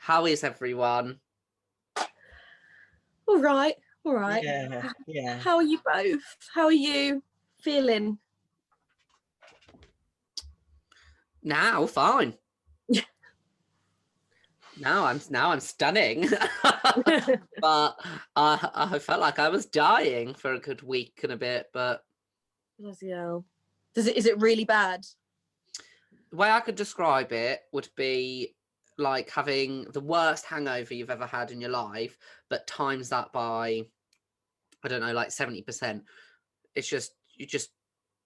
How is everyone? All right. Yeah. How are you both? How are you feeling? Now, fine. now I'm stunning. But I felt like I was dying for a good week and a bit. But Bloody hell. Is it really bad? the way I could describe it would be like having the worst hangover you've ever had in your life, but times that by, I don't know, like 70%. It's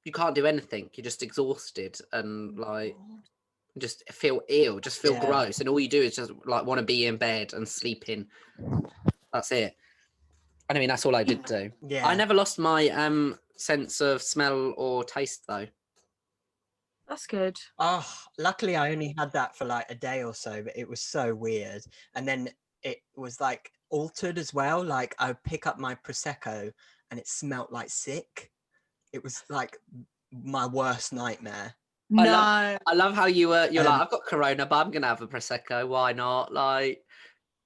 you can't do anything. You're just exhausted and like just feel ill, just feel gross, and all you do is just like want to be in bed and sleeping. That's it. I mean, that's all I did do. Yeah. I never lost my sense of smell or taste though. That's good. Oh, luckily I only had that for like a day or so, but it was so weird. And then it was like altered as well. Like I would pick up my Prosecco and it smelt like sick. It was like my worst nightmare. No. I love how you're like, I've got Corona, but I'm gonna have a Prosecco. Why not? Like,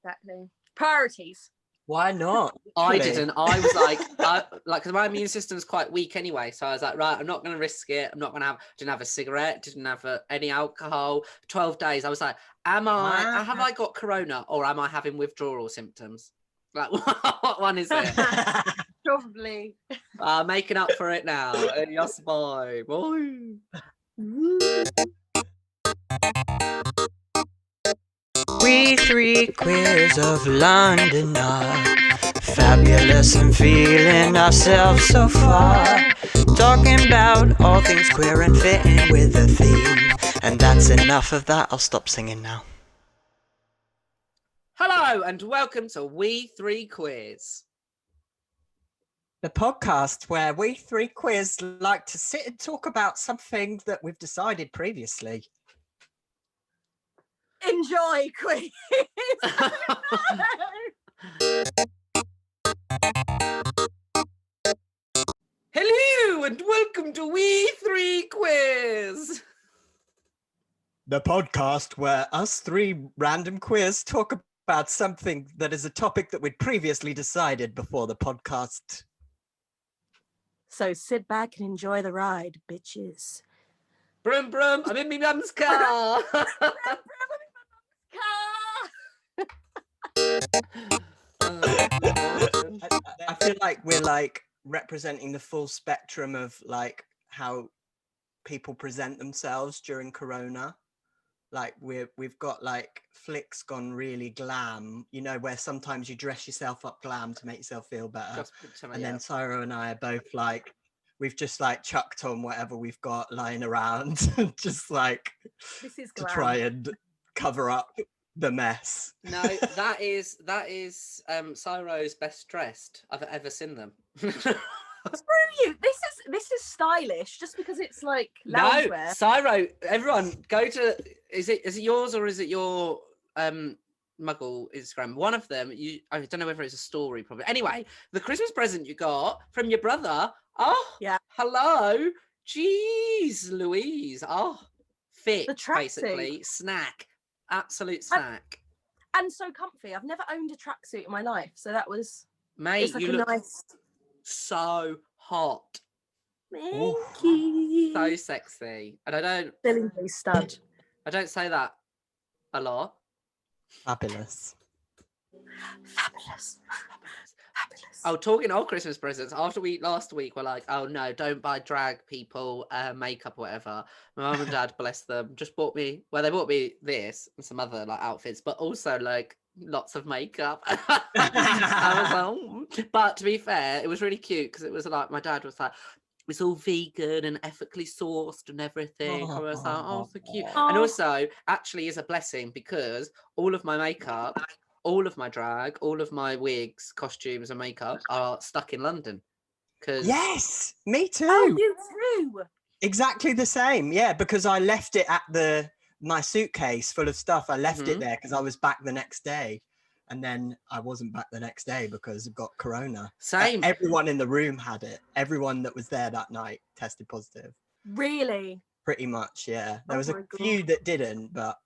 Exactly. Priorities. Why not? I Literally. didn't. I was like, because my immune system's quite weak anyway. So I was like, right, I'm not going to risk it. I'm not going to have, didn't have a cigarette, didn't have any alcohol. 12 days. I was like, have I got Corona or am I having withdrawal symptoms? Like, what one is it? Probably. Making up for it now. Yes, boy. We three queers of London are fabulous and feeling ourselves so far. Talking about all things queer and fitting with the theme. And that's enough of that. I'll stop singing now. Hello and welcome to We Three Queers. The podcast where we three queers like to sit and talk about something that we've decided previously. Enjoy, quiz. Hello and welcome to We Three Queers. The podcast where us three random queers talk about something that is a topic that we'd previously decided before the podcast. So sit back and enjoy the ride, bitches. Brum brum, I'm in my mum's car. I feel like we're like representing the full spectrum of like how people present themselves during Corona. Like we've got like Flick's gone really glam, you know, where sometimes you dress yourself up glam to make yourself feel better. And then Tyro and I are both like, we've just like chucked on whatever we've got lying around, just like This is to glam. try and cover up the mess. No, that is Cyro's best dressed I've ever seen them. Screw you. This is stylish just because it's like loungewear. No, Cyro, everyone go to is it yours or is it your Muggle Instagram? One of them, I don't know whether it's a story probably. Anyway, the Christmas present you got from your brother. Oh yeah. Hello. Jeez Louise. Oh, fit basically. Snack. Absolute snack. And so comfy. I've never owned a tracksuit in my life, so that was mate, like you look nice... so hot. Thank you. So sexy. And I don't stud. I don't say that a lot. Fabulous. Oh, talking of Christmas presents, after last week, we're like, oh no, don't buy drag people makeup or whatever. My mum and dad, bless them, just bought me, they bought me this and some other like outfits, but also like lots of makeup. I was like, oh. But to be fair, it was really cute because it was like, my dad was like, it's all vegan and ethically sourced and everything. I was like, oh, so cute. And also, actually is a blessing because all of my makeup, all of my drag, all of my wigs, costumes and makeup are stuck in London. Yes, me too. Oh, you too. Exactly the same. Yeah, because I left it at my suitcase full of stuff. I left it there because I was back the next day. And then I wasn't back the next day because it got Corona. Same. Everyone in the room had it. Everyone that was there that night tested positive. Really? Pretty much, yeah. There was a few that didn't, but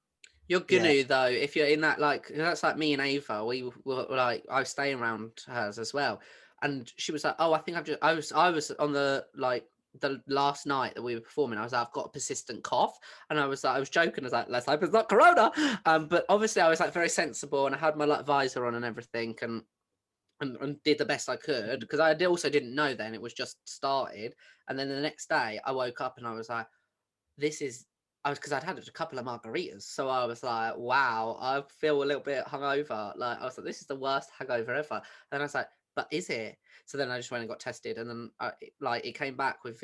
You're gonna though if you're in that like that's like me and Ava. We were like I was staying around hers as well, and she was like, "Oh, I think I've just I was on the like the last night that we were performing. I was like, I've got a persistent cough, and I was like, I was joking. I was like, let's hope it's not corona. But obviously I was like very sensible, and I had my like visor on and everything, and did the best I could because I also didn't know then it was just started, and then the next day I woke up and I was like, this is. I was because I'd had a couple of margaritas, so I was like, "Wow, I feel a little bit hungover." Like I was like, "This is the worst hangover ever." And I was like, "But is it?" So then I just went and got tested, and then it came back with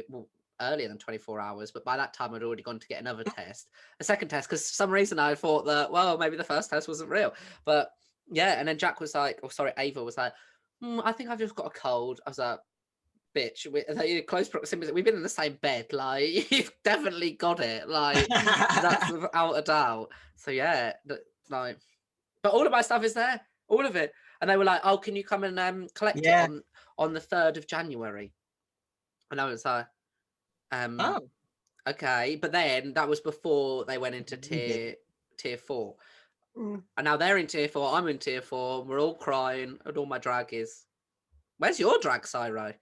earlier than 24 hours. But by that time, I'd already gone to get another test, a second test, because for some reason I thought that maybe the first test wasn't real. But yeah, and then Jack was like, Ava was like, "I think I've just got a cold." I was like, bitch, we're close proximity. We've been in the same bed. Like, you've definitely got it. Like, that's without a doubt. So yeah, like, but all of my stuff is there, all of it. And they were like, "Oh, can you come and collect it on the 3rd of January?" And I was like, Oh. okay. But then that was before they went into tier 4. Mm. And now they're in tier 4. I'm in tier 4. We're all crying, and all my drag is. Where's your drag, Cyro?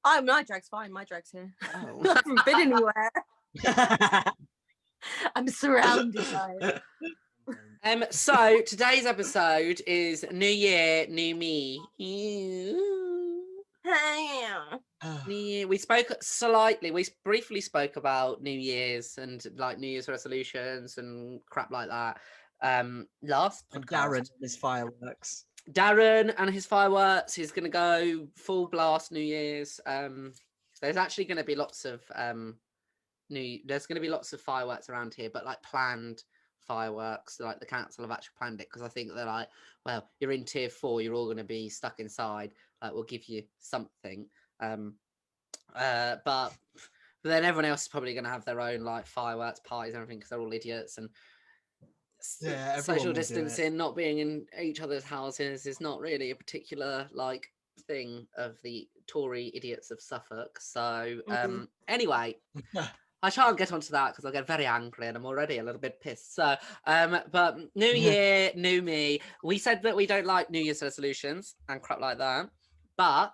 Oh, my drag's fine. My drag's here. Oh. I haven't been anywhere. I'm surrounded by it. So today's episode is New Year, New Me. New Year. We briefly spoke about New Year's and like New Year's resolutions and crap like that. Last podcast. Darren and his fireworks. Darren and his fireworks. He's gonna go full blast New Year's. There's actually gonna be lots of there's gonna be lots of fireworks around here, but like planned fireworks. Like the council have actually planned it because I think they're like, well, you're in tier 4, you're all gonna be stuck inside. Like we'll give you something. But then everyone else is probably gonna have their own like fireworks parties and everything because they're all idiots and. Social distancing, not being in each other's houses is not really a particular like thing of the Tory idiots of Suffolk. So anyway, I shan't get onto that because I'll get very angry and I'm already a little bit pissed. So but New Year, new me. We said that we don't like New Year's resolutions and crap like that, but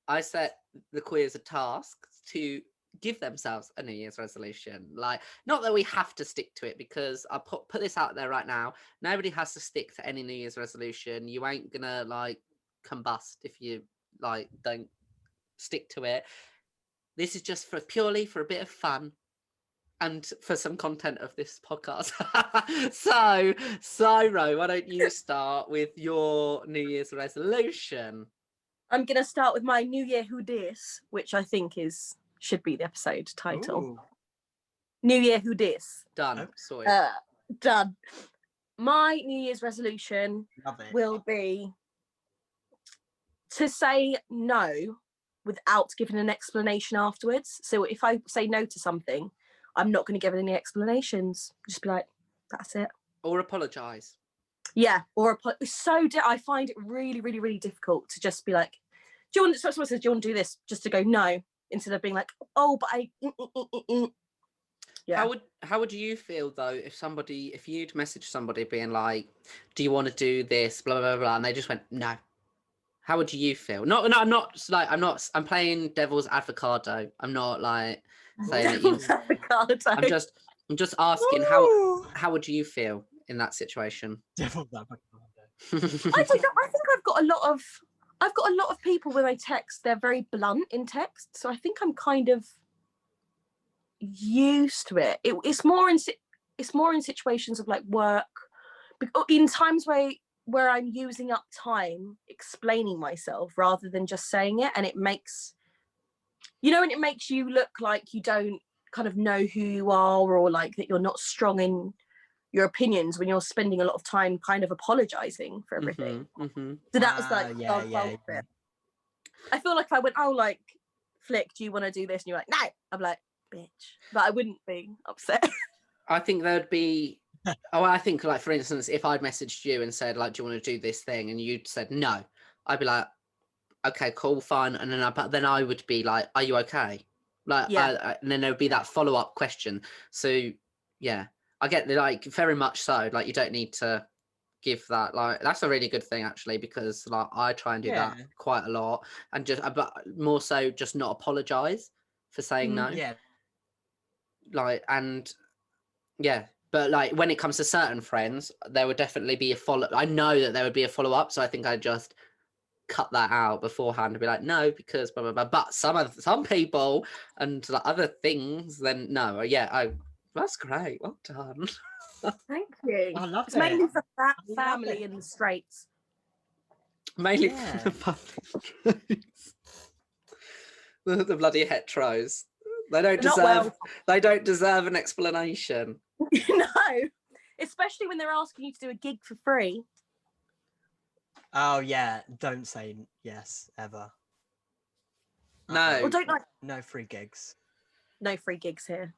I set the queers a task to give themselves a New Year's resolution. Like, not that we have to stick to it, because I put this out there right now. Nobody has to stick to any New Year's resolution. You ain't gonna like combust if you like don't stick to it. This is just purely for a bit of fun and for some content of this podcast. So, Cyro, why don't you start with your New Year's resolution? I'm gonna start with my New Year Who Dis, which I think should be the episode title. Ooh. New Year Who Dis. Done. Sorry. Done. My New Year's resolution will be to say no without giving an explanation afterwards. So if I say no to something, I'm not going to give any explanations. Just be like, that's it. Or apologise. Yeah, or I find it really, really, really difficult to just be like, do you want to do this? Just to go no, instead of being like, oh, but I. Yeah. How would you feel though if you'd message somebody being like, do you want to do this, blah blah blah, and they just went no? How would you feel? I'm playing devil's avocado. I'm not like saying devil's avocado. I'm just asking how would you feel in that situation? Devil's avocado. I think I've got a lot of people when I text, they're very blunt in text, so I think I'm kind of used to it. It's more in situations of like work, in times where I'm using up time explaining myself rather than just saying it, and it makes and it makes you look like you don't kind of know who you are, or like that you're not strong in your opinions when you're spending a lot of time kind of apologizing for everything. So that was like it. I feel like if I went, oh, like, Flick, do you want to do this? And you're like, no. I'm like, bitch. But I wouldn't be upset. I think there'd be I think, like, for instance, if I'd messaged you and said, like, do you want to do this thing, and you'd said no, I'd be like, okay, cool, fine. And then I would be like, are you okay? Like, and then there would be that follow-up question. So yeah, I get like very much so. Like you don't need to give that, like that's a really good thing actually, because like I try and do that Yeah. quite a lot, and just but more so just not apologize for saying no. Yeah. Like, and yeah, but like when it comes to certain friends, there would definitely be a follow. I know that there would be a follow up, so I think I just cut that out beforehand and be like, no, because blah blah blah. But some people and like other things, then no. Yeah, that's great. Well done. Thank you. I love It's it. mainly for that I love family it. in the Straits. Mainly Yeah. for the public. The bloody heteros. They don't They're not deserve. They don't deserve an explanation. No, especially when they're asking you to do a gig for free. Oh yeah, don't say yes ever. No. Or don't like No free gigs. no free gigs here.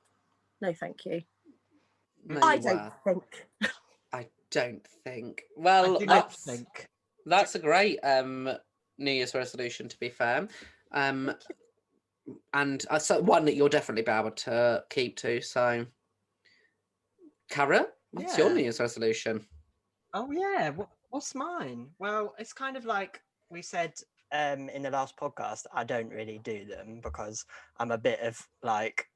No, thank you. No, I you don't were. think. I don't think. I Well, do not think. that's a great New Year's resolution. To be fair, and so one that you'll definitely be able to keep to. So, Cara, what's your Yeah. New Year's resolution? Oh yeah. What's mine? Well, it's kind of like we said in the last podcast. I don't really do them because I'm a bit of like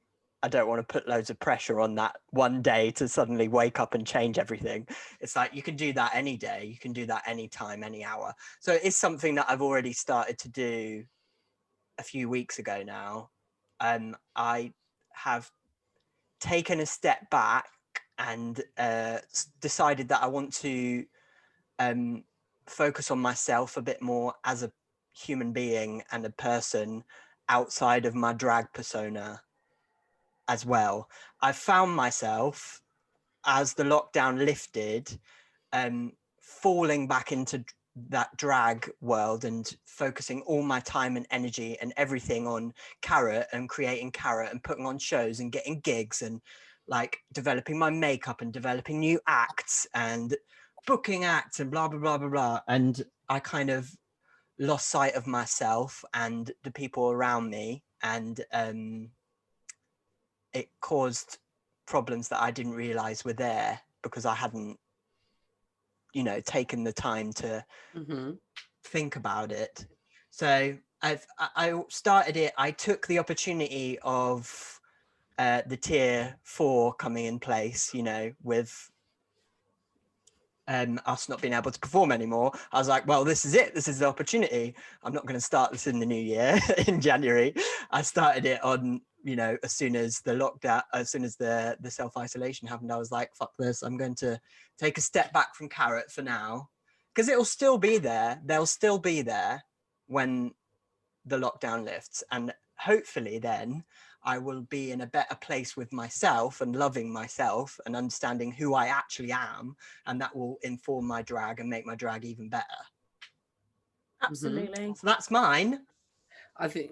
I don't want to put loads of pressure on that one day to suddenly wake up and change everything. It's like you can do that any day. You can do that any time, any hour. So it's something that I've already started to do a few weeks ago now. I have taken a step back and decided that I want to focus on myself a bit more as a human being and a person outside of my drag persona as well. I found myself as the lockdown lifted, falling back into that drag world and focusing all my time and energy and everything on Carrot and creating Carrot and putting on shows and getting gigs and like developing my makeup and developing new acts and booking acts and blah blah blah blah blah. And I kind of lost sight of myself and the people around me, and it caused problems that I didn't realize were there because I hadn't, taken the time to think about it. So I started it. I took the opportunity of the tier 4 coming in place, with us not being able to perform anymore. I was like, well, this is it. This is the opportunity. I'm not going to start this in the new year in January. I started it on, as soon as the lockdown, as soon as the self-isolation happened, I was like, fuck this. I'm going to take a step back from Carrot for now, because it'll still be there. They'll still be there when the lockdown lifts. And hopefully then I will be in a better place with myself and loving myself and understanding who I actually am. And that will inform my drag and make my drag even better. Absolutely. So that's mine. I think,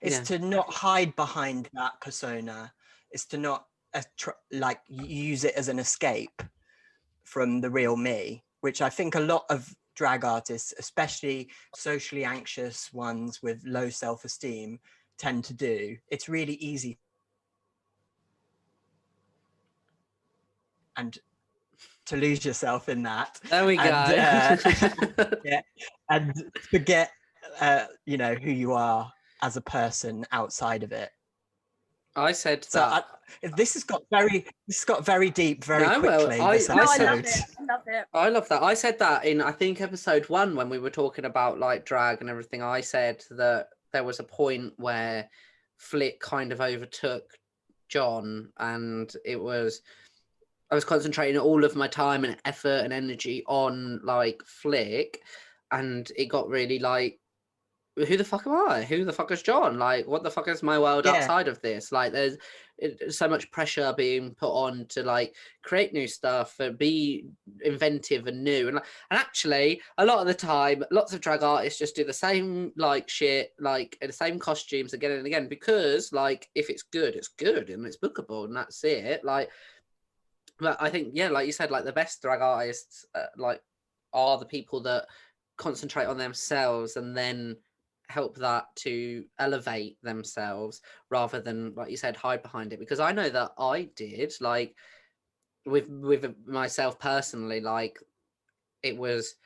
it's to not hide behind that persona. It's to not use it as an escape from the real me, which I think a lot of drag artists, especially socially anxious ones with low self-esteem, tend to do. It's really easy and to lose yourself in that. there we go. And forget who you are as a person outside of it. I said so that. This has got very deep very quickly. I love it. I love that. I said that in, I think, episode 1 when we were talking about like drag and everything. I said that there was a point where Flick kind of overtook John, and I was concentrating all of my time and effort and energy on like Flick, and it got really like, who the fuck am I? Who the fuck is John? Like, what the fuck is my world outside of this? Like, there's so much pressure being put on to like create new stuff and be inventive and new. And actually, a lot of the time, lots of drag artists just do the same like shit, like in the same costumes again and again, because like if it's good and it's bookable and that's it. Like, but I think, like you said, like the best drag artists like are the people that concentrate on themselves and then help that to elevate themselves rather than, like you said, hide behind it. Because I know that I did, like, with myself personally, like it was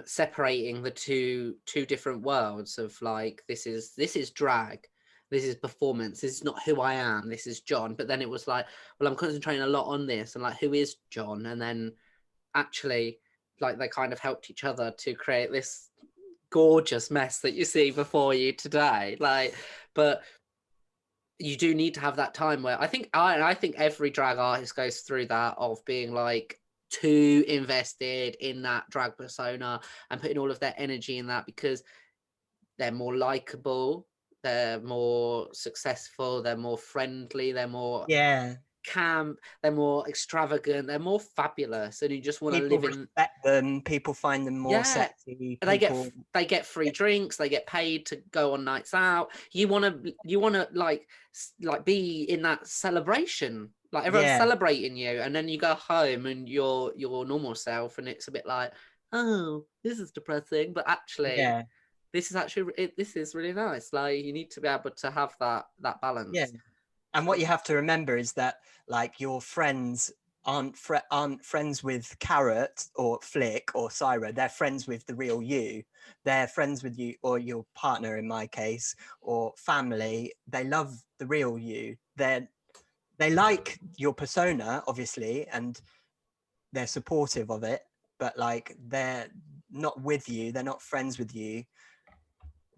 separating the two different worlds of like, this is drag, this is performance, this is not who I am, this is John. But then it was like, well, I'm concentrating a lot on this and like, who is John? And then actually, like, they kind of helped each other to create this gorgeous mess that you see before you today. Like, but you do need to have that time where I think every drag artist goes through that, of being like too invested in that drag persona and putting all of their energy in that, because they're more likable, they're more successful, they're more friendly, they're more camp, they're more extravagant, they're more fabulous, and you just want to live in. Respect them. People find them more sexy. They get free drinks. They get paid to go on nights out. You want to like be in that celebration. Like, everyone's celebrating you, and then you go home and you're your normal self, and it's a bit like, oh, this is depressing. But actually, this is really nice. Like, you need to be able to have that balance. Yeah. And what you have to remember is that, like, your friends aren't friends with Carrot or Flick or Syra. They're friends with the real you. They're friends with you, or your partner in my case, or family. They love the real you. They like your persona, obviously, and they're supportive of it, but like, they're not with you. They're not friends with you.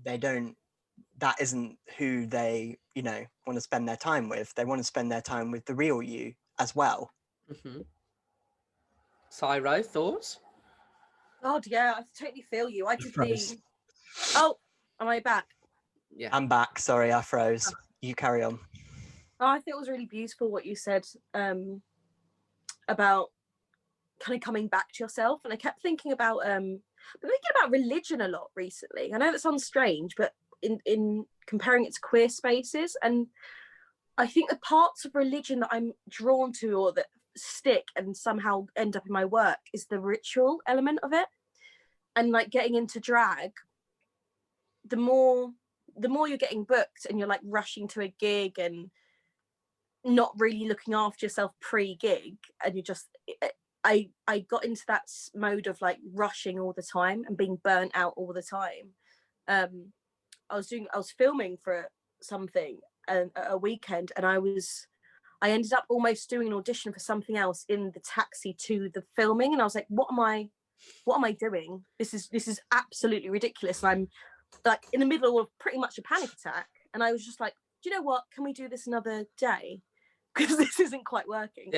That isn't who they, want to spend their time with. They want to spend their time with the real you as well. Syro, thoughts? God, yeah, I totally feel you. I did the. Oh, am I back? Yeah, I'm back. Sorry, I froze. You carry on. Oh, I think it was really beautiful what you said about kind of coming back to yourself, and I kept thinking about religion a lot recently. I know that sounds strange, but in comparing it to queer spaces, and I think the parts of religion that I'm drawn to, or that stick and somehow end up in my work, is the ritual element of it. And like, getting into drag, the more you're getting booked and you're like rushing to a gig and not really looking after yourself pre-gig, and you just I got into that mode of like rushing all the time and being burnt out all the time. I was filming for something a weekend, and I ended up almost doing an audition for something else in the taxi to the filming, and I was like, what am I doing? This is absolutely ridiculous. And I'm like in the middle of pretty much a panic attack, and I was just like, do you know what, can we do this another day, because this isn't quite working.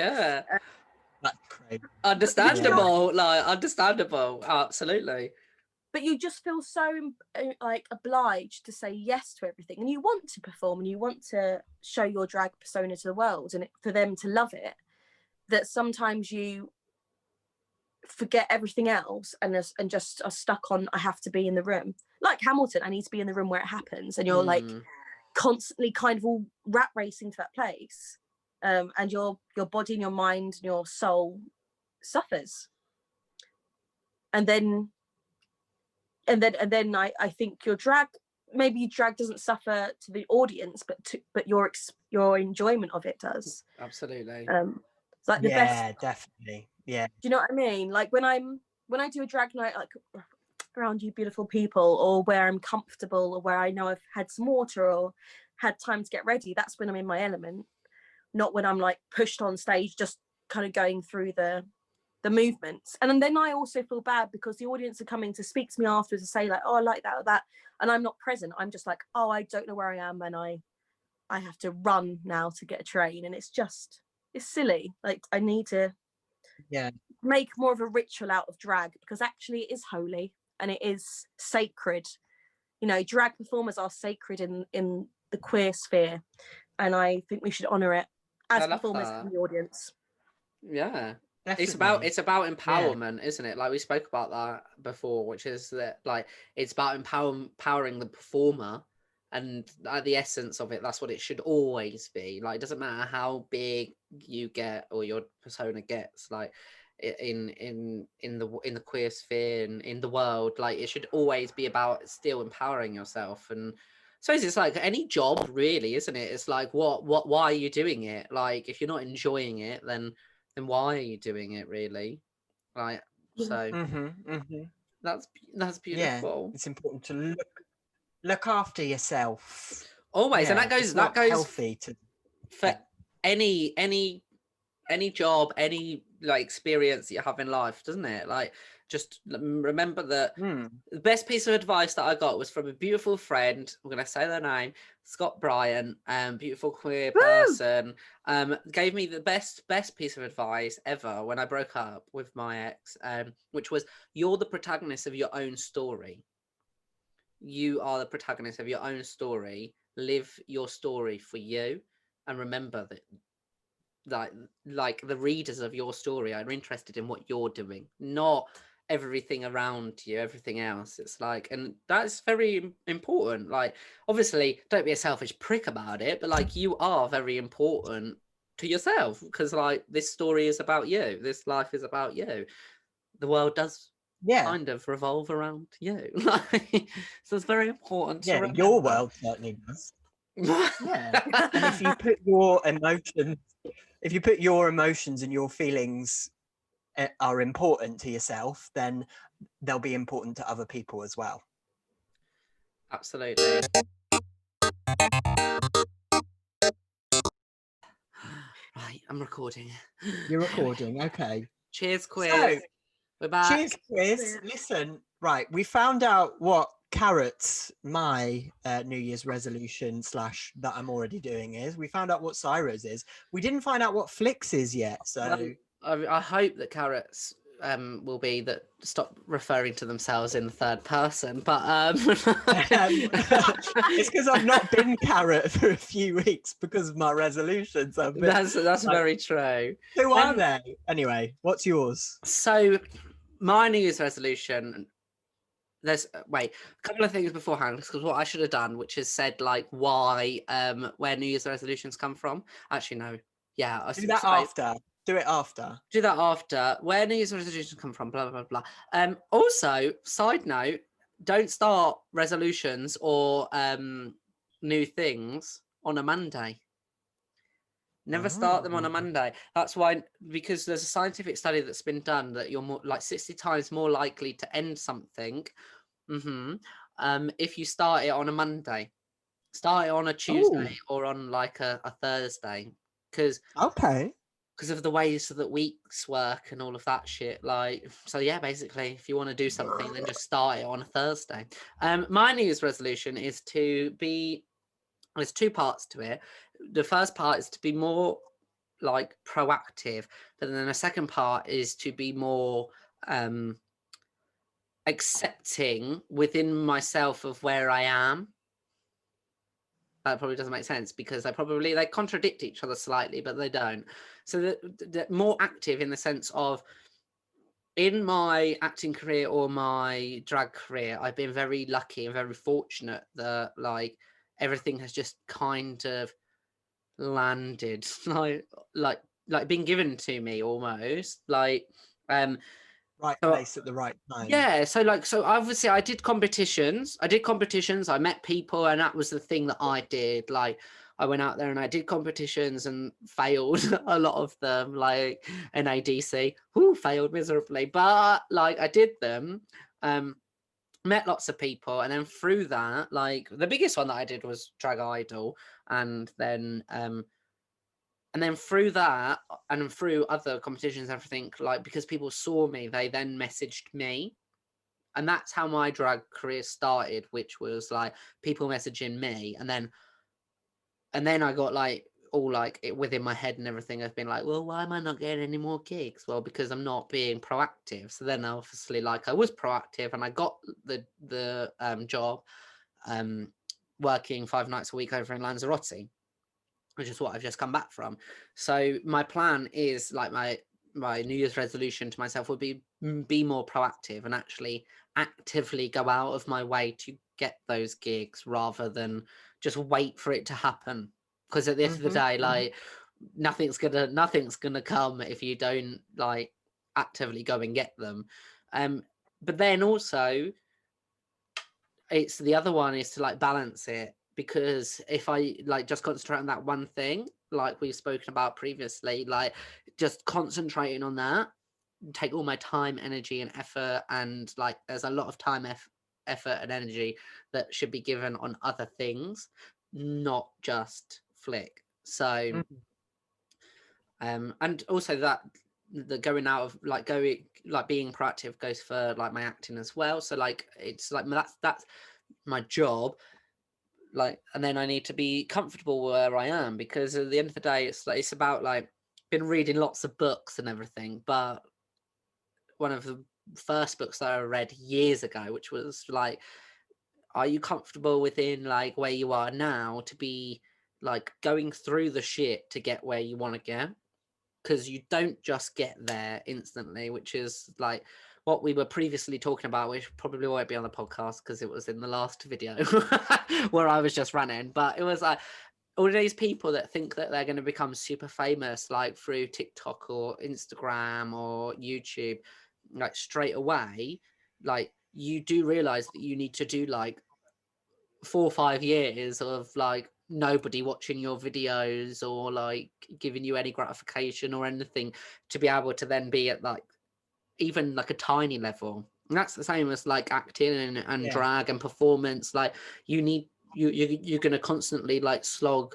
That's crazy. Understandable. Absolutely. But you just feel so like obliged to say yes to everything, and you want to perform and you want to show your drag persona to the world, and for them to love it, that sometimes you forget everything else and just are stuck on, I have to be in the room. Like Hamilton, I need to be in the room where it happens, and you're like constantly kind of all rat racing to that place, and your body and your mind and your soul suffers. And then I think your drag doesn't suffer to the audience, but your enjoyment of it does. Absolutely. It's like the best. Definitely. Yeah. Do you know what I mean? Like when I do a drag night, like around you beautiful people, or where I'm comfortable, or where I know I've had some water or had time to get ready, that's when I'm in my element. Not when I'm like pushed on stage, just kind of going through the movements. And then I also feel bad because the audience are coming to speak to me afterwards and say like, oh, I like that or that, and I'm not present. I'm just like, oh, I don't know where I am, and I have to run now to get a train, and it's silly. Like, I need to make more of a ritual out of drag, because actually it is holy and it is sacred. Drag performers are sacred in the queer sphere, and I think we should honor it as performers in the audience. Yeah. Definitely. It's about empowerment, isn't it? Like, we spoke about that before, which is that, like, it's about empowering the performer, and at the essence of it, that's what it should always be. Like, it doesn't matter how big you get or your persona gets, like in the queer sphere and in the world, like, it should always be about still empowering yourself. And so it's like any job, really, isn't it? It's like, why are you doing it? Like, if you're not enjoying it, then then why are you doing it really? Like, so that's Yeah, beautiful. it's important to look after yourself. Always, and Yeah, it's that not goes healthy to. for any job, any like experience that you have in life, doesn't it? Like, just remember that the best piece of advice that I got was from a beautiful friend. I'm gonna say their name, Scott Bryant, beautiful queer person. Gave me the best piece of advice ever when I broke up with my ex, which was, you're the protagonist of your own story. You are the protagonist of your own story. Live your story for you, and remember that like the readers of your story are interested in what you're doing, not everything around you, everything else. It's like, and that's very important. Like, obviously, don't be a selfish prick about it, but like, you are very important to yourself, because like, this story is about you, this life is about you, the world does kind of revolve around you. Like, so it's very important to remember. Your world certainly does. Yeah. And if you put your emotions and your feelings are important to yourself, then they'll be important to other people as well. Absolutely. Right, I'm recording. You're recording, okay. Cheers, quiz. So, we're back. Cheers, quiz. Listen, right, we found out what Carrot's, my New Year's resolution / that I'm already doing is. We found out what Cyro's is. We didn't find out what Flick's is yet, so... I hope that Carrot's will be that stop referring to themselves in the third person, but it's because I've not been Carrot for a few weeks because of my resolutions. That's like, very true. Who are they? Anyway, what's yours? So my New Year's resolution, there's a couple of things beforehand, because what I should have done, which is said like why where New Year's resolutions come from. Actually, no. Yeah, I do that after. Do it after. Do that after. Where New Year's resolutions come from, blah, blah, blah, blah. Also, side note, don't start resolutions or new things on a Monday. Never start them on a Monday. That's why, because there's a scientific study that's been done that you're more like 60 times more likely to end something if you start it on a Monday. Start it on a Tuesday or on like a Thursday. Because of the ways that weeks work and all of that shit. Like, so yeah, basically, if you want to do something, then just start it on a Thursday. My New Year's resolution is to be, there's two parts to it. The first part is to be more like proactive, but then the second part is to be more accepting within myself of where I am. That probably doesn't make sense, because they contradict each other slightly, but they don't. So the more active in the sense of, in my acting career or my drag career, I've been very lucky and very fortunate that like everything has just kind of landed, like being given to me almost, like right place at the right time. Yeah, so obviously I did competitions. I met people, and that was the thing that I did. Like, I went out there and I did competitions and failed a lot of them, like NADC, failed miserably. But like, I did them, met lots of people, and then through that, like the biggest one that I did was Drag Idol, and then through that, and through other competitions and everything, like, because people saw me, they then messaged me. And that's how my drag career started, which was like people messaging me. And then I got like all like it within my head and everything. I've been like, well, why am I not getting any more gigs? Well, because I'm not being proactive. So then obviously, like, I was proactive and I got the job working 5 nights a week over in Lanzarote, which is what I've just come back from. So my plan is, like, my New Year's resolution to myself would be more proactive and actually actively go out of my way to get those gigs, rather than just wait for it to happen. Because at the end of the day, like, nothing's gonna come if you don't like actively go and get them. But then also, it's the other one is to like balance it, because if I like just concentrate on that one thing, like we've spoken about previously, like just concentrating on that, take all my time, energy, and effort, and like there's a lot of time, effort, and energy that should be given on other things, not just flick. So, and also that the going out of like being proactive goes for like my acting as well. So like it's like that's my job. Like, and then I need to be comfortable where I am, because at the end of the day, it's like it's about like been reading lots of books and everything, but one of the first books that I read years ago, which was like, are you comfortable within like where you are now to be like going through the shit to get where you want to get? Because you don't just get there instantly, which is like what we were previously talking about, which probably won't be on the podcast because it was in the last video where I was just running. But it was like all these people that think that they're going to become super famous, like through TikTok or Instagram or YouTube, like straight away, like you do realize that you need to do like 4 or 5 years of like nobody watching your videos or like giving you any gratification or anything to be able to then be at like even like a tiny level. And that's the same as like acting and drag and performance. Like you need you're going to constantly like slog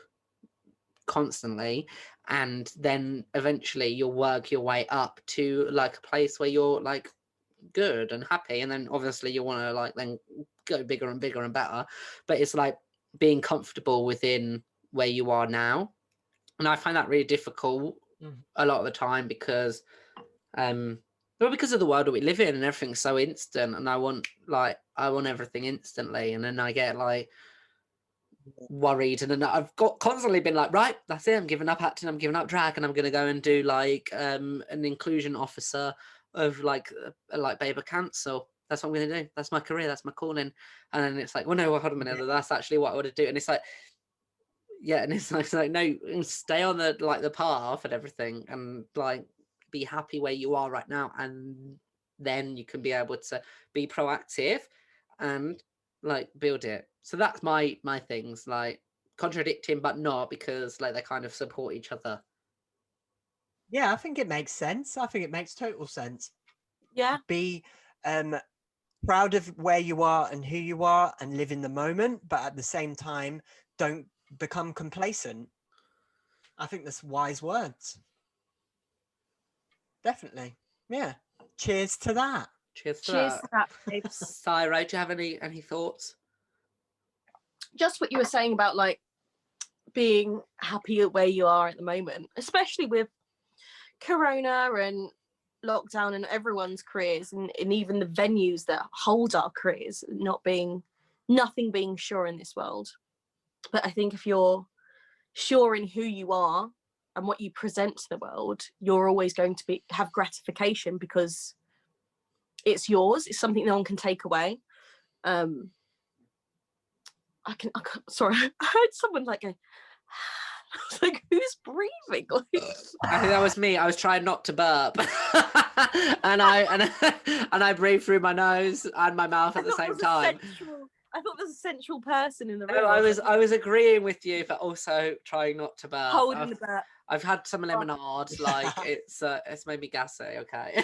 constantly, and then eventually you'll work your way up to like a place where you're like good and happy, and then obviously you want to like then go bigger and bigger and better. But it's like being comfortable within where you are now, and I find that really difficult a lot of the time because well, because of the world that we live in and everything's so instant, and I want everything instantly, and then I get like worried, and then I've got constantly been like, right, that's it, I'm giving up acting, I'm giving up drag, and I'm gonna go and do like an inclusion officer of like Baber Council. That's what I'm gonna do. That's my career, that's my calling. And then it's like, well no, hold on a minute, that's actually what I want to do. And it's like, yeah, and it's like no, stay on the like the path and everything, and like be happy where you are right now, and then you can be able to be proactive and like build it. So that's my things, like contradicting but not, because like they kind of support each other. Yeah, I think it makes sense. I think it makes total sense. Yeah. Be proud of where you are and who you are and live in the moment, but at the same time, don't become complacent. I think that's wise words. Definitely. Yeah. Cheers to that. Cheers to Cheers that. to that, babes. Syra, do you have any thoughts? Just what you were saying about like being happy at where you are at the moment, especially with Corona and lockdown and everyone's careers, and even the venues that hold our careers nothing being sure in this world. But I think if you're sure in who you are and what you present to the world, you're always going to have gratification because it's yours. It's something no one can take away. I can sorry, I heard someone like go, I was like, who's breathing? I think that was me. I was trying not to burp, and I breathed through my nose and my mouth at the same time. I thought there's a central person in the room. No, I was agreeing with you, but also trying not to burp. Holding the burp. I've had some lemonade, like it's made me gassy. Okay.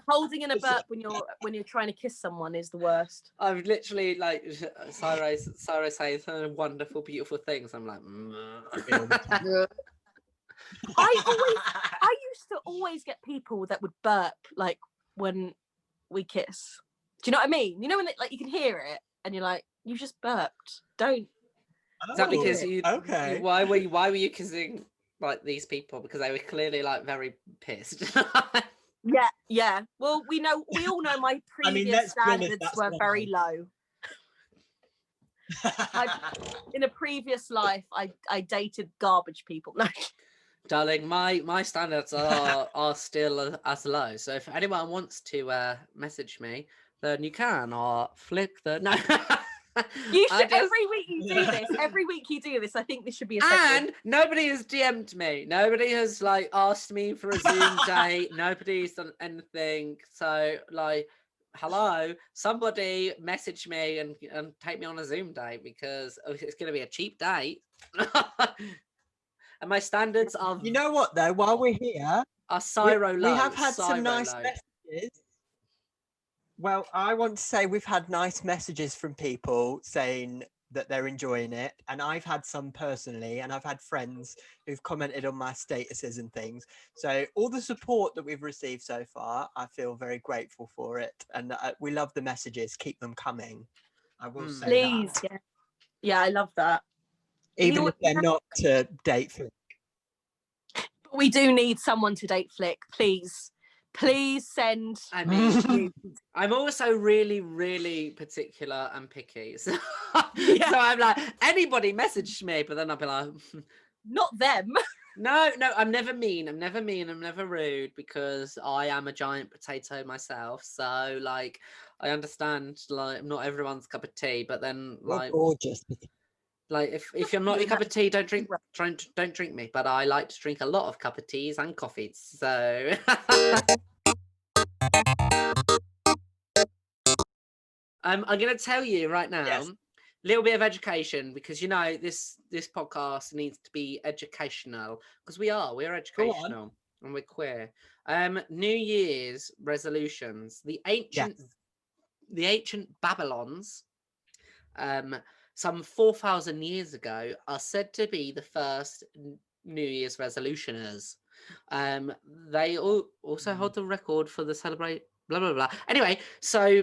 Holding in a burp when you're trying to kiss someone is the worst. I've literally like Syra saying some wonderful, beautiful things. I'm like, I used to always get people that would burp like when we kiss. Do you know what I mean? You know when like you can hear it and you're like, you just burped. Don't. Is that because okay? Why were you kissing like these people? Because they were clearly like very pissed. Yeah. Well, we all know my previous standards were very low. In a previous life, I dated garbage people. No. Darling, my standards are still as low. So if anyone wants to message me, then you can, or flick the no. You should every week you do this. Every week you do this. I think this should be a segment. And nobody has DM'd me. Nobody has like asked me for a Zoom date. Nobody's done anything. So like, hello, somebody message me and take me on a Zoom date, because it's going to be a cheap date. And my standards are You know what though? While we're here, Cyro we low. have had some Cyro nice low. messages. Well, I want to say we've had nice messages from people saying that they're enjoying it, and I've had some personally, and I've had friends who've commented on my statuses and things. So all the support that we've received so far, I feel very grateful for it, and we love the messages. Keep them coming. I will say Please, that. yeah, I love that. Even if they're not to date flick. We do need someone to date flick. Please send. I mean, I'm also really, really particular and picky. So, so I'm like, anybody message me, but then I'll be like, not them. No, I'm never mean. I'm never mean. I'm never rude because I am a giant potato myself. So like, I understand like not everyone's cup of tea, but then like, gorgeous. Like if you're not a cup of tea, don't drink me. But I like to drink a lot of cup of teas and coffees. So I'm gonna tell you right now, a little bit of education because you know this podcast needs to be educational because we're educational and we're queer. New Year's resolutions. The ancient Babylons, some 4,000 years ago, are said to be the first New Year's resolutioners. They also hold the record for the celebrate blah blah blah. Anyway, so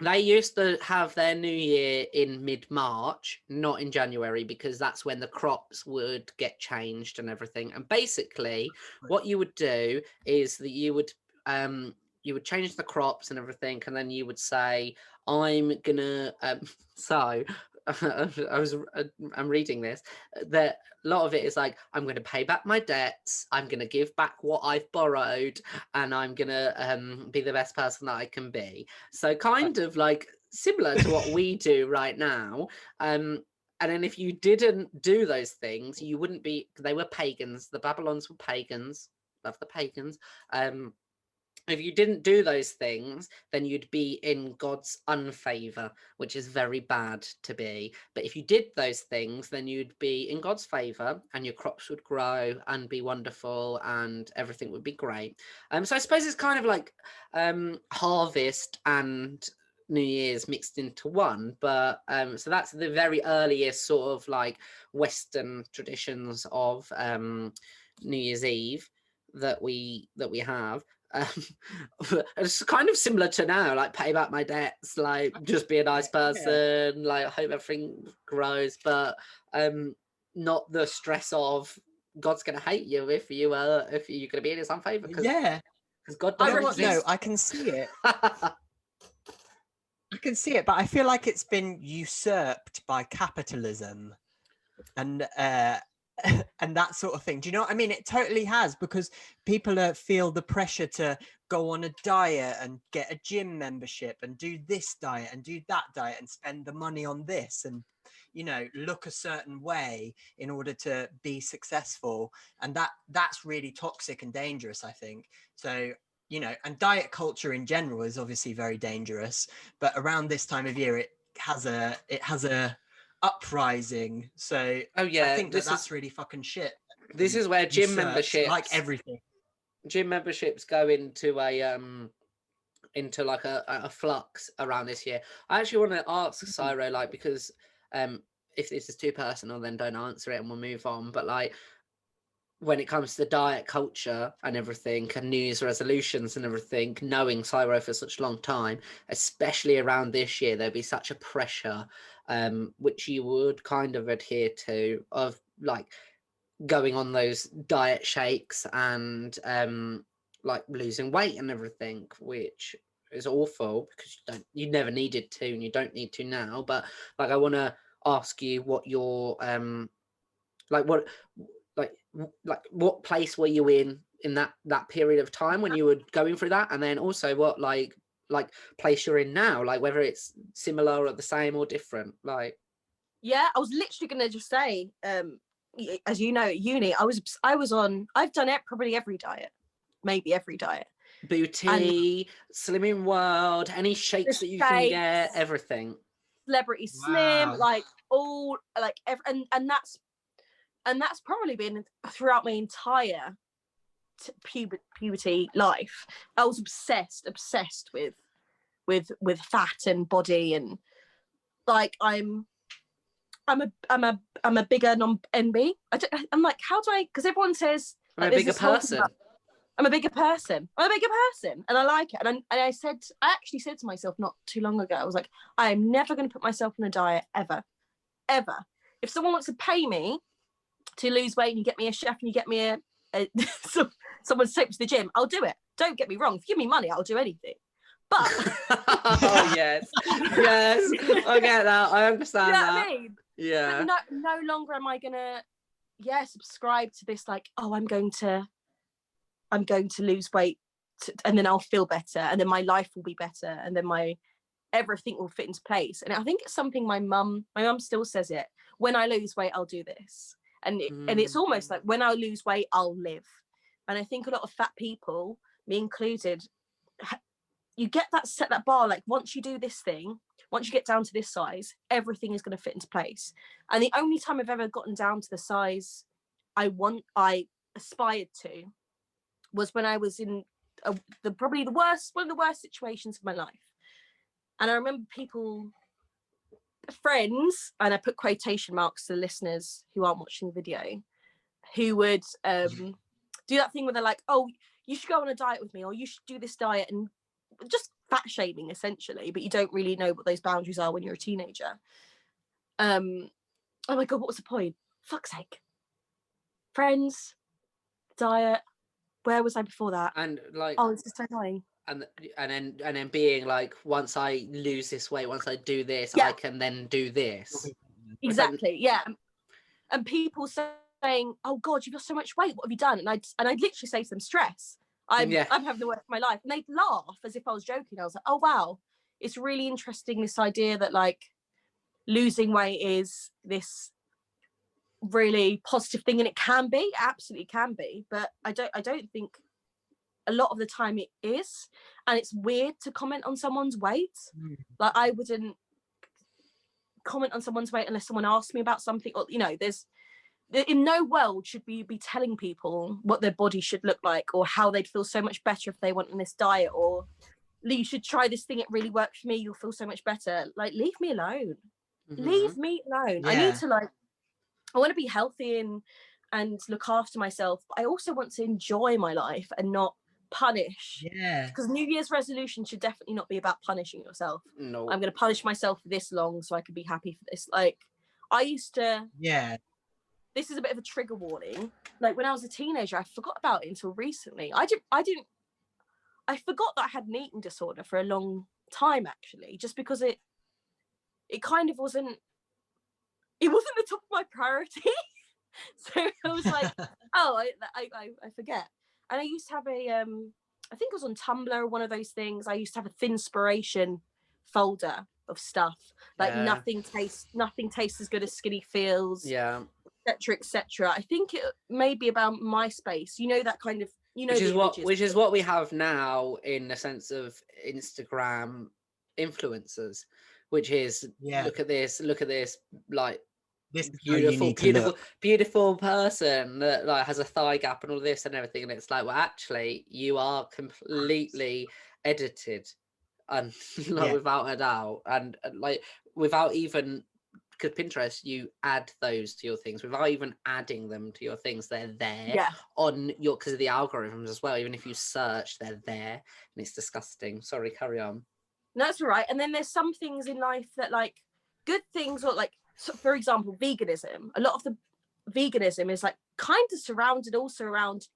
they used to have their New Year in mid-March, not in January, because that's when the crops would get changed and everything. And basically, what you would do is that you would change the crops and everything, and then you would say, "I'm gonna." So I'm reading this. That a lot of it is like, I'm going to pay back my debts. I'm going to give back what I've borrowed, and I'm going to be the best person that I can be. So kind of like similar to what we do right now. And then if you didn't do those things, you wouldn't be. They were pagans. The Babylons were pagans. Love the pagans. If you didn't do those things, then you'd be in God's unfavor, which is very bad to be. But if you did those things, then you'd be in God's favor and your crops would grow and be wonderful and everything would be great. So I suppose it's kind of like harvest and New Year's mixed into one. But so that's the very earliest sort of like Western traditions of New Year's Eve that we have. It's kind of similar to now, like pay back my debts, like just be a nice person, like hope everything grows, but not the stress of God's gonna hate you if you're gonna be in his unfavor. Because God doesn't exist. No, I can see it. I can see it, but I feel like it's been usurped by capitalism and that sort of thing. Do you know what I mean? It totally has, because people feel the pressure to go on a diet and get a gym membership and do this diet and do that diet and spend the money on this and, you know, look a certain way in order to be successful. And that's really toxic and dangerous, I think. So, you know, and diet culture in general is obviously very dangerous, but around this time of year, it has a uprising. So I think that's really fucking shit. This is where gym memberships, like everything, gym memberships go into a flux around this year. I actually want to ask Cyro, like, because if this is too personal, then don't answer it and we'll move on. But like, when it comes to diet culture and everything and New Year's resolutions and everything, knowing Cyro for such a long time, especially around this year, there'd be such a pressure, which you would kind of adhere to, of like going on those diet shakes and like losing weight and everything, which is awful because you never needed to and you don't need to now. But like, I want to ask you what your what place were you in that period of time when you were going through that, and then also what like place you're in now, like whether it's similar or the same or different. Like, yeah, I was literally gonna just say, as you know, at uni, I've done it probably every diet, maybe every diet. Booty, Slimming World, any shakes that you can get, everything. Celebrity Slim, like all, like and that's And that's probably been throughout my entire puberty life. I was obsessed with fat and body, and like I'm a bigger non-NB. I'm like, how do I? Because everyone says I'm like, a bigger person. I'm a bigger person. I'm a bigger person, and I like it. And I actually said to myself not too long ago, I was like, I am never going to put myself on a diet ever, ever. If someone wants to pay me to lose weight and you get me a chef and you get me someone to take me to the gym, I'll do it. Don't get me wrong. If you give me money, I'll do anything. But oh yes, yes, I get that. I understand you know that. what I mean? Yeah. But no longer am I gonna subscribe to this, like, oh, I'm going to lose weight and then I'll feel better and then my life will be better and then my everything will fit into place. And I think it's something my mum still says it. When I lose weight, I'll do this. And it's almost like when I lose weight, I'll live. And I think a lot of fat people, me included, you get that bar, like once you do this thing, once you get down to this size, everything is going to fit into place. And the only time I've ever gotten down to the size I aspired to was when I was in probably one of the worst situations of my life. And I remember friends, and I put quotation marks to the listeners who aren't watching the video, who would do that thing where they're like, oh, you should go on a diet with me, or you should do this diet, and just fat shaming essentially, but you don't really know what those boundaries are when you're a teenager. Oh my God, what was the point? Fuck's sake. Friends, diet, where was I before that? And like, oh, it's just so annoying. And then being like, once I lose this weight, once I do this, yeah. I can then do this. Exactly, yeah. And people saying, oh God, you've lost so much weight, what have you done? And I'd literally say to them, stress. I'm having the worst of my life. And they'd laugh as if I was joking. I was like, oh wow, it's really interesting, this idea that like losing weight is this really positive thing, and it can be, absolutely can be, but I don't think a lot of the time it is. And it's weird to comment on someone's weight. Like I wouldn't comment on someone's weight unless someone asked me about something, or there's in no world should we be telling people what their body should look like or how they'd feel so much better if they went on this diet, or you should try this thing, it really worked for me, you'll feel so much better. Like, leave me alone. Leave me alone. Yeah. I need to I want to be healthy and look after myself, but I also want to enjoy my life and not punish. Yeah, because New Year's resolution should definitely not be about punishing yourself. No, I'm going to punish myself for this long so I can be happy for this. Like, I used to, this is a bit of a trigger warning, like when I was a teenager, I forgot about it until recently. I forgot that I had an eating disorder for a long time, actually, just because it kind of wasn't the top of my priority. So I was like, oh, I forget. And I used to have I think it was on Tumblr or one of those things. I used to have a Thinspiration folder of stuff, like nothing tastes as good as skinny feels, etc. I think it may be about MySpace, that kind of, which is what we have now in the sense of Instagram influencers, which is look at this, like this beautiful person that like has a thigh gap and all this and everything, and it's like, well, actually you are completely edited, and without a doubt, and like without even, because Pinterest, you add those to your things without even adding them to your things. They're there on your, because of the algorithms as well. Even if you search, they're there, and it's disgusting. Sorry, carry on. That's all right. And then there's some things in life that, like, good things, or like, so for example, veganism. A lot of the veganism is like kind of surrounded also around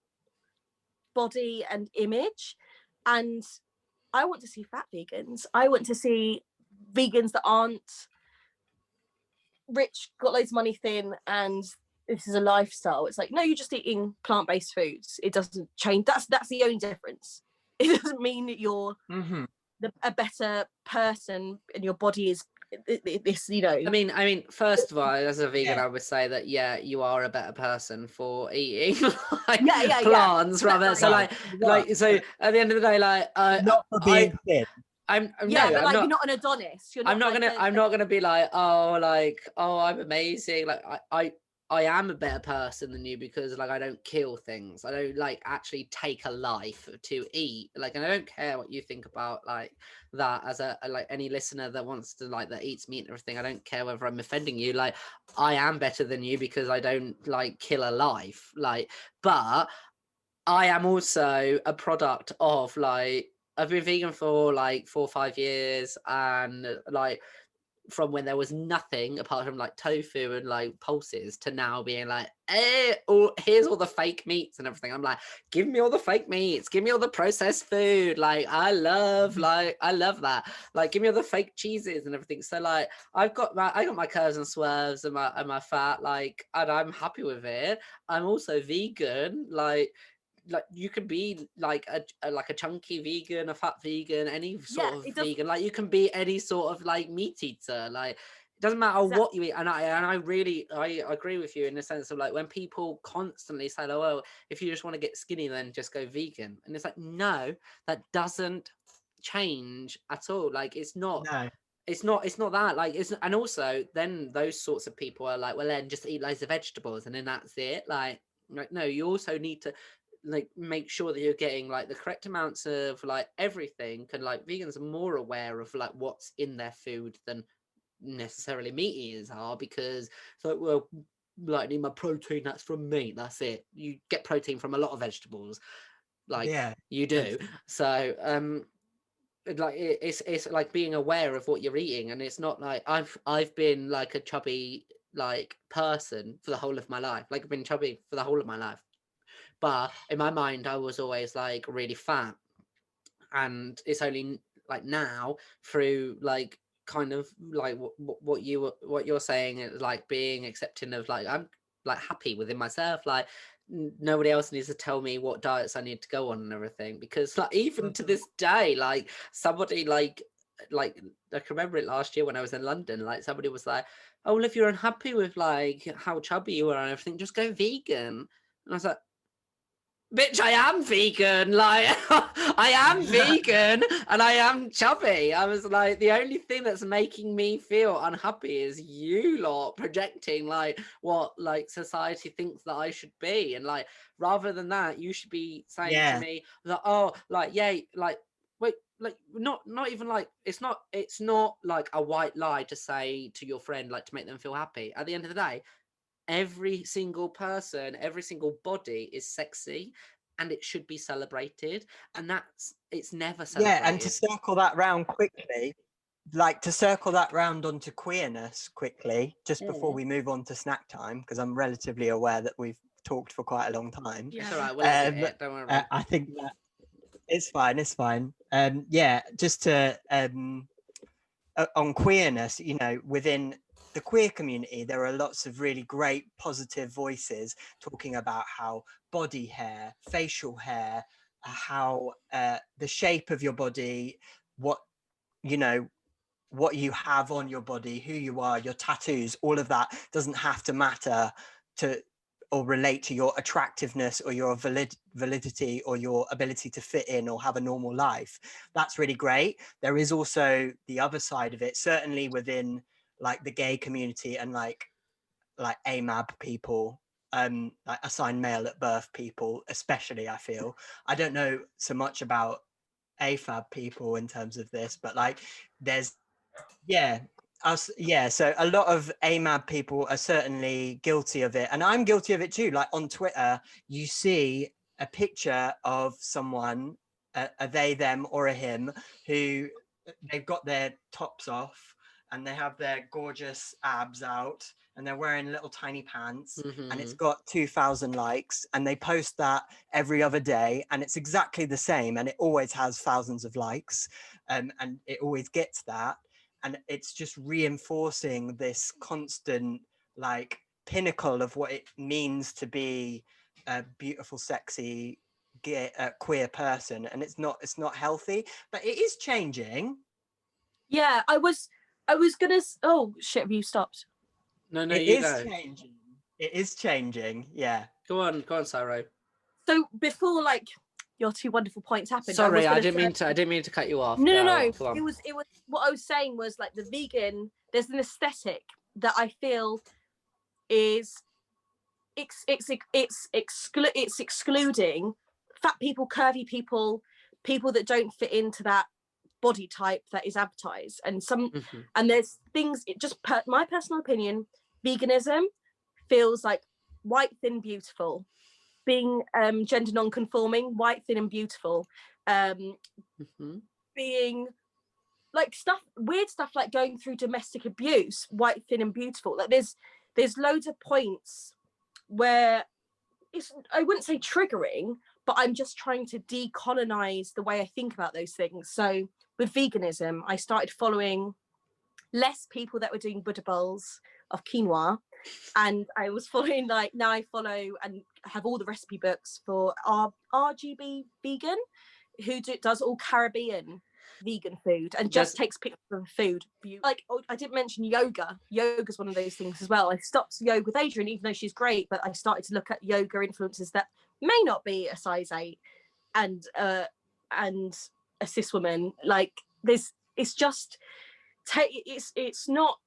body and image. And I want to see fat vegans. I want to see vegans that aren't rich, got loads of money, thin, and this is a lifestyle. It's like, no, you're just eating plant-based foods. It doesn't change. That's the only difference. It doesn't mean that you're a better person and your body is this, I mean, first of all, as a vegan, I would say that you are a better person for eating plants rather. So so at the end of the day, not for being thin. You're not an Adonis. I'm not gonna be like, oh, I'm amazing. Like I am a better person than you because like I don't kill things. I don't like actually take a life to eat. Like, and I don't care what you think about like that as a like any listener that wants to like that eats meat and everything. I don't care whether I'm offending you. Like, I am better than you because I don't like kill a life. Like, but I am also a product of like I've been vegan for like 4 or 5 years, and like from when there was nothing apart from like tofu and like pulses to now being like, oh, here's all the fake meats and everything. I'm like, give me all the fake meats, give me all the processed food. Like I love that. Like give me all the fake cheeses and everything. So like I got my curves and swerves and my fat, like, and I'm happy with it. I'm also vegan, like you can be like a chunky vegan, a fat vegan, any sort of vegan. Like you can be any sort of like meat eater. Like it doesn't matter what you eat. And I really agree with you in the sense of like when people constantly say, oh well, if you just want to get skinny, then just go vegan. And it's like, no, that doesn't change at all. Like it's not. No. It's not that like it's, and also then those sorts of people are like, well then just eat loads of vegetables and then that's it. Like no, you also need to like make sure that you're getting like the correct amounts of like everything. And like vegans are more aware of like what's in their food than necessarily meat eaters are, because it's like, well, like I need my protein, that's from meat, that's it. You get protein from a lot of vegetables, like you do. So like it's like being aware of what you're eating, and it's not like I've been like a chubby like person for the whole of my life. Like I've been chubby for the whole of my life, but in my mind I was always like really fat. And it's only like now through like kind of like what you're saying is like being accepting of like I'm like happy within myself. Like nobody else needs to tell me what diets I need to go on and everything, because like even to this day, like somebody like I can remember it last year when I was in London, like somebody was like, oh well, if you're unhappy with like how chubby you are and everything, just go vegan. And I was like, bitch, I am vegan. Like, I am vegan and I am chubby. I was like, the only thing that's making me feel unhappy is you lot projecting like what like society thinks that I should be. And like, rather than that, you should be saying to me that, oh, like, yeah, like, wait, like not even like it's not like a white lie to say to your friend like to make them feel happy. At the end of the day, every single person, every single body is sexy and it should be celebrated, and it's never celebrated. And to circle that round quickly, like to circle that round onto queerness quickly, just before we move on to snack time, because I'm relatively aware that we've talked for quite a long time. It's all right, we'll edit it, don't worry. I think that it's fine. Just to on queerness, you know, within the queer community, there are lots of really great positive voices talking about how body hair, facial hair, how the shape of your body, what you have on your body, who you are, your tattoos, all of that doesn't have to matter to or relate to your attractiveness or your validity or your ability to fit in or have a normal life. That's really great. There is also the other side of it, certainly within like the gay community and like AMAB people, like assigned male at birth people, especially. I don't know so much about AFAB people in terms of this, but like there's so a lot of AMAB people are certainly guilty of it, and I'm guilty of it too. Like on Twitter, you see a picture of someone, a they, them, or a him, who they've got their tops off and they have their gorgeous abs out and they're wearing little tiny pants, and it's got 2,000 likes, and they post that every other day, and it's exactly the same, and it always has thousands of likes, and it always gets that. And it's just reinforcing this constant like pinnacle of what it means to be a beautiful, sexy, gay, queer person, and it's not healthy, but it is changing. Yeah, I was gonna. Oh shit! Have you stopped? No, it you is go. changing. It is changing. Yeah. Go on, Saro. So before like your two wonderful points happened. Sorry, I didn't mean to cut you off. No. It was what I was saying was like the vegan. There's an aesthetic that I feel is it's excluding fat people, curvy people, people that don't fit into that body type that is advertised. And and there's things, my personal opinion, veganism feels like white, thin, beautiful. Being gender non-conforming, white, thin, and beautiful. Being like weird stuff like going through domestic abuse, white, thin, and beautiful. Like there's loads of points where I wouldn't say triggering, but I'm just trying to decolonize the way I think about those things. So with veganism, I started following less people that were doing Buddha bowls of quinoa, and I was following, like, now I follow and have all the recipe books for RGB Vegan, who does all Caribbean vegan food and just takes pictures of food. Like, I didn't mention yoga. Yoga's one of those things as well. I stopped yoga with Adrian, even though she's great, but I started to look at yoga influencers that may not be a size 8 and a cis woman. Like, it's just it's not,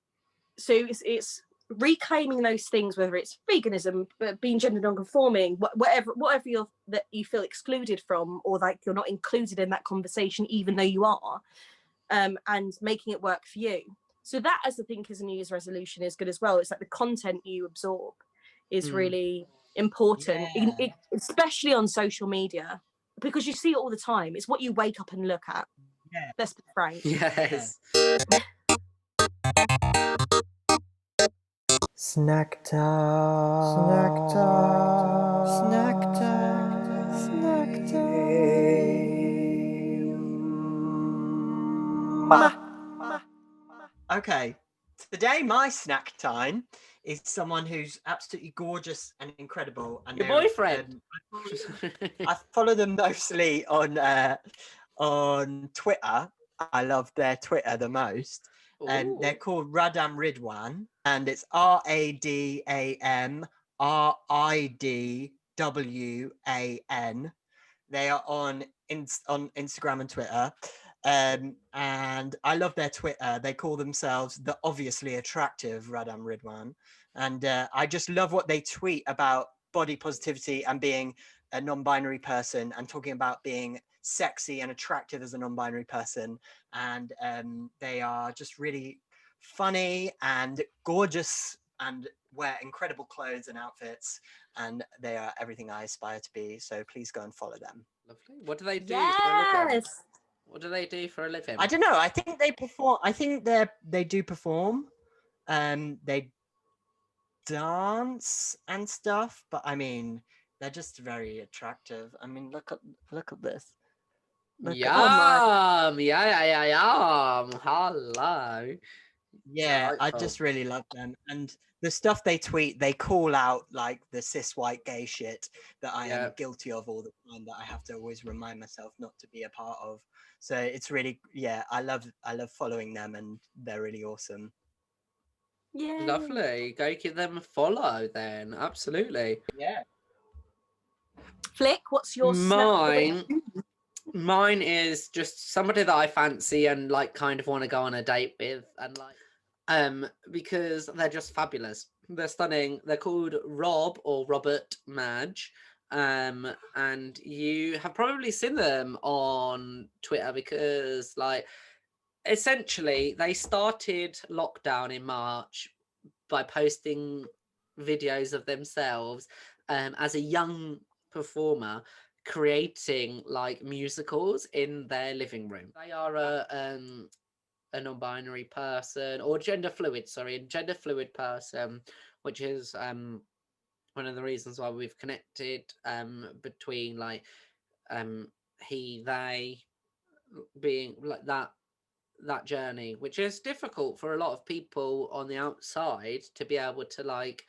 so it's reclaiming those things, whether it's veganism, but being gender non-conforming, whatever that you feel excluded from, or like you're not included in that conversation even though you are, and making it work for you. So that, as I think, as a New Year's resolution, is good as well. It's like the content you absorb is really important, especially on social media, because you see it all the time. It's what you wake up and look at. Let's be frank. Yes. Snack time. Snack time. Snack time. Snack time. Okay, today my snack time is someone who's absolutely gorgeous and incredible. And your boyfriend. I follow them mostly on Twitter. I love their Twitter the most. And they're called Radam Ridwan, and it's RADAM RIDWAN. They are on Instagram and Twitter. And I love their Twitter. They call themselves the obviously attractive Radam Ridwan. And I just love what they tweet about body positivity and being a non-binary person, and talking about being sexy and attractive as a non-binary person. And they are just really funny and gorgeous and wear incredible clothes and outfits, and they are everything I aspire to be. So please go and follow them. Lovely. What do they do for a living? What do they do for a living? I don't know. I think they perform. I think they do perform. They dance and stuff, but I mean, they're just very attractive. I mean, look at this. Yum! Yum! Hello. Yeah, I just really love them. And the stuff they tweet, they call out like the cis white gay shit that I am guilty of all the time, that I have to always remind myself not to be a part of. So it's really, I love following them, and they're really awesome. Yeah. Lovely. Go give them a follow then. Absolutely. Yeah. Flick, what's your Mine is just somebody that I fancy and like kind of want to go on a date with, and like because they're just fabulous. They're stunning. They're called Rob or Robert Madge. And you have probably seen them on Twitter because, like, essentially they started lockdown in March by posting videos of themselves as a young performer creating like musicals in their living room. They are a non-binary person, or gender fluid person, which is one of the reasons why we've connected between like he, they, being like that journey, which is difficult for a lot of people on the outside to be able to like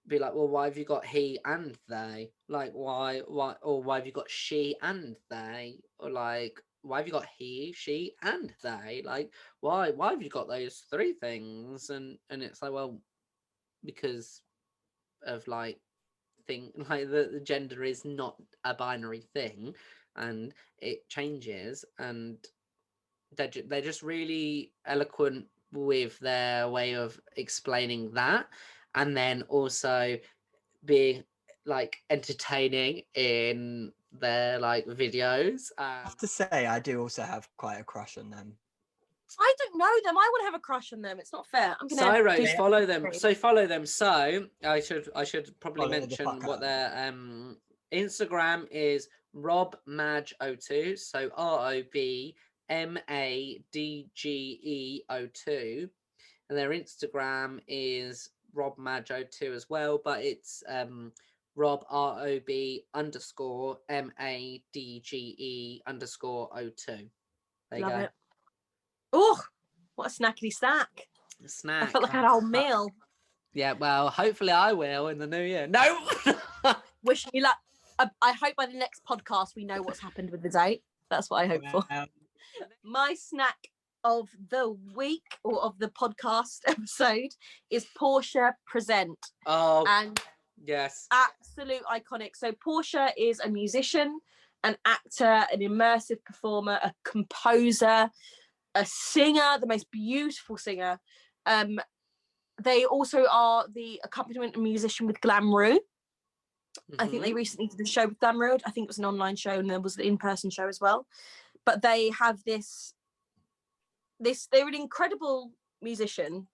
be like, well, why have you got he and they? Like, why, or why have you got she and they? Or like, why have you got he, she, and they? Like, why have you got those three things? And it's like, well, because of like like the gender is not a binary thing, and it changes, and they're just really eloquent with their way of explaining that. and then also being like entertaining in their like videos. I have to say, I do also have quite a crush on them. I don't know them. I want to have a crush on them. It's not fair. I'm gonna Cyrose, do follow them. something. So follow them. So I should probably Follow the mention fuck what out of their Instagram is. RobMadge02. So RobMadge02, and their Instagram is RobMadge02 as well, but it's Rob ROB_MADGE_02. There you Love go. it. Oh, what a snackety snack! Snack. I felt like I had a whole meal. Yeah, well, hopefully I will in the new year. No. Wishing you luck. I hope by the next podcast we know what's happened with the date. That's what I hope for. My snack of the week or of the podcast episode is Portia Present. Oh, and yes. Absolute iconic. So Portia is a musician, an actor, an immersive performer, a composer, a singer, the most beautiful singer. They also are the accompaniment musician with Glamroo. I think they recently did a show with Glamroo. I think it was an online show and there was an in-person show as well. But they have they're an incredible musician,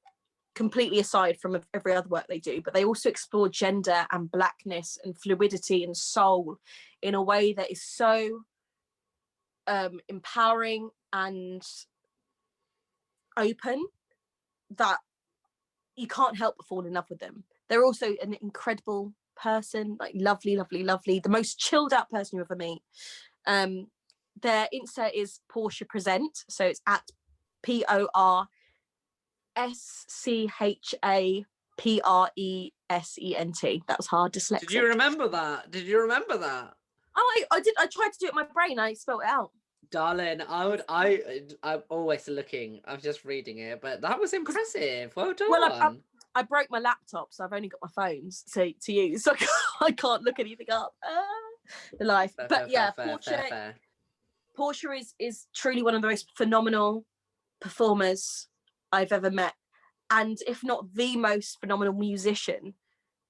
completely aside from every other work they do, but they also explore gender and blackness and fluidity and soul in a way that is so empowering and open that you can't help but fall in love with them. They're also an incredible person, like lovely, the most chilled out person you ever meet. Their Insta is Portia Present, so it's at PORSCHAPRESENT. That was hard, dyslexic. Did you remember that? Oh, I did. I tried to do it in my brain. I spelled it out. Darling, I'm always looking. I'm just reading it, but that was impressive. Well done. Well, I broke my laptop, so I've only got my phones to use, so I can't look anything up. The life. Portia is truly one of the most phenomenal performers I've ever met, and if not the most phenomenal musician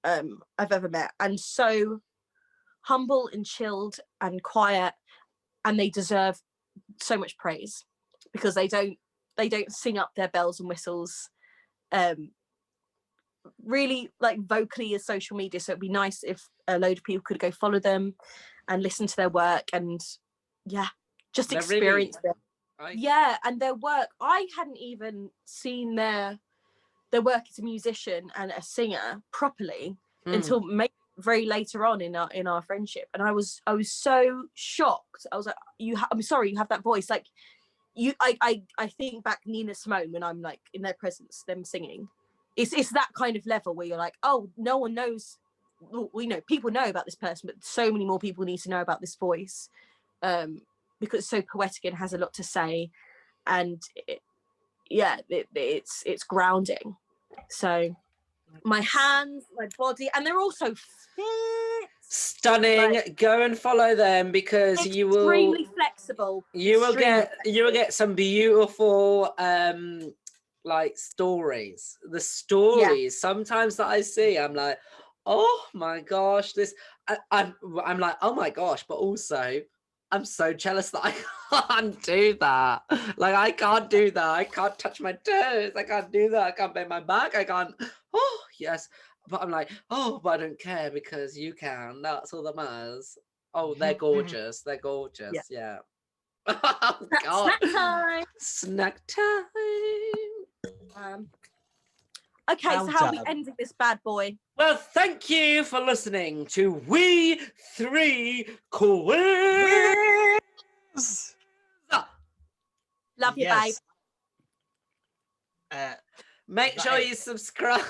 I've ever met, and so humble and chilled and quiet, and they deserve so much praise because they don't sing up their bells and whistles really like vocally as social media. So it'd be nice if a load of people could go follow them and listen to their work and just experience it. Yeah, and their work, I hadn't even seen their work as a musician and a singer properly until maybe very later on in our friendship, and I was so shocked. I was like, I'm sorry, you have that voice. Like I think back Nina Simone when I'm like in their presence, them singing. It's that kind of level where you're like, oh, no one knows. We know people know about this person, but so many more people need to know about this voice because it's so poetic and has a lot to say, and it's grounding. So my hands, my body, and they're also stunning. Like, go and follow them because you will extremely flexible. You will get some beautiful like stories. The stories sometimes that I see, I'm like, oh my gosh, this. I'm like, oh my gosh, but also I'm so jealous that I can't do that. Like I can't do that. I can't touch my toes. I can't do that. I can't bend my back. I can't. Oh yes, but I'm like, oh, but I don't care because you can. That's all that matters. Oh, they're gorgeous. They're gorgeous. Yeah. Oh God. Snack time. Okay, so how are we ending this bad boy? Well, thank you for listening to We Three Queers. Love you, babe. Make sure you subscribe.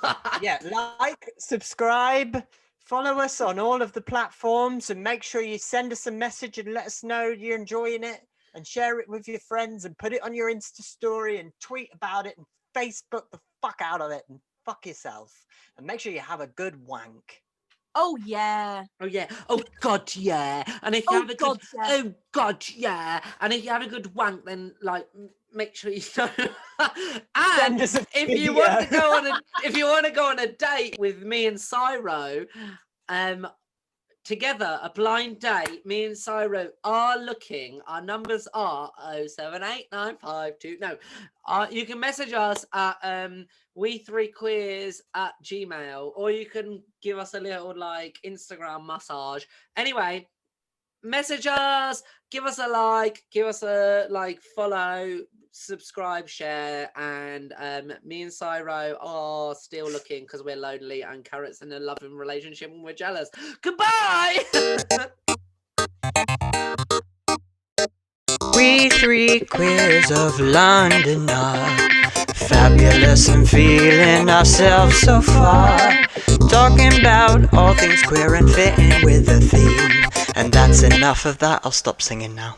Like, subscribe, follow us on all of the platforms, and make sure you send us a message and let us know you're enjoying it, and share it with your friends, and put it on your Insta story, and tweet about it, and Facebook the fuck out of it, and fuck yourself, and make sure you have a good wank. Oh yeah. Oh yeah. Oh God, yeah. And if you Oh have a God, good, yeah. oh God, yeah. And if you have a good wank, then like make sure you know. And Send us a if you want to video. go on a, if you want to go on a date with me and Cyro, together, a blind date, me and Cyro are looking. Our numbers are 07895 no. You can message us at we3queers@gmail, or you can give us a little like Instagram massage. Anyway, message us, give us a like, give us a like, follow, subscribe, share, and me and Cyro are still looking because we're lonely, and Carrot's in a loving relationship and we're jealous. Goodbye. We three queers of London are fabulous and feeling ourselves so far. Talking about all things queer and fitting with the theme. And that's enough of that, I'll stop singing now.